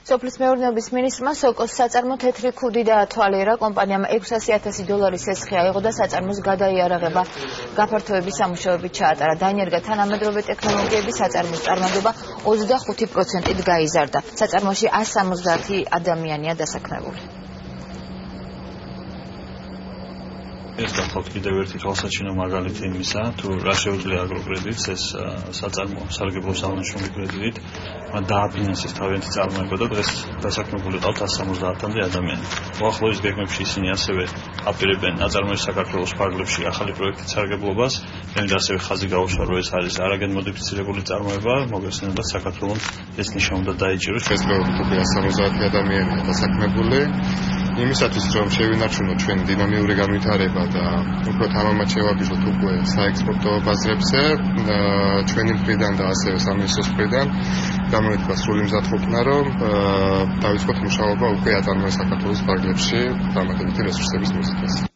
სოფლის მეურნეობის მინისტრმა სოკოს საწარმო თეთრი ქუდი დაათვალიერა. კომპანიამ $600,000 სესხი აიღო და საწარმოს გადაიარაღება გაფართოების სამუშაოები ჩაატარა. დაინერგა თანამედროვე ტექნოლოგიების საწარმოს წარმატება 25%-ით გაიზარდა. საწარმოში 170 ადამიანია დასაქმებული. ეს გახლავთ კიდევ ერთი თვალსაჩინო მაგალითი იმისა, თუ რა შეუძლია აგროკრედიტს ეს საწარმო სარგებლო აღნიშნული კრედიტით დააბინეს ეს თავიანთი წარმოება და დღეს დასაქმებული ყავთ 170-მდე ადამიანი. უახლოეს გეგმებში ისინი ასევე აპირებენ აწარმოების საქართველოს ფარგლებში ახალი პროექტის სარგებლობას, შემდეგ ასევე ხაზი გაუსვა, რომ ეს არის არაგენ მოდიფიცირებული წარმოება, მოგესალმებით საქართველოს ეს ნიშნა უნდა დაიჭიროს. ეს პროექტი 170 ადამიანია დასაქმებული. იმისათვის რომ შევინარჩუნოთ ჩვენ დინამიური განვითარება და უფრო თამამად შევაბიჯოთ უკვე საექსპორტო ბაზრებზე, ჩვენი მხრიდან და ასევე სამინისტროს მხრიდან გამოიწვია სრული მზადყოფნა, რომ დავიწყოთ მუშაობა უკვე აწარმოების საქართველოს ფარგლებში დამატებითი რესურსების მოზიდვაზე.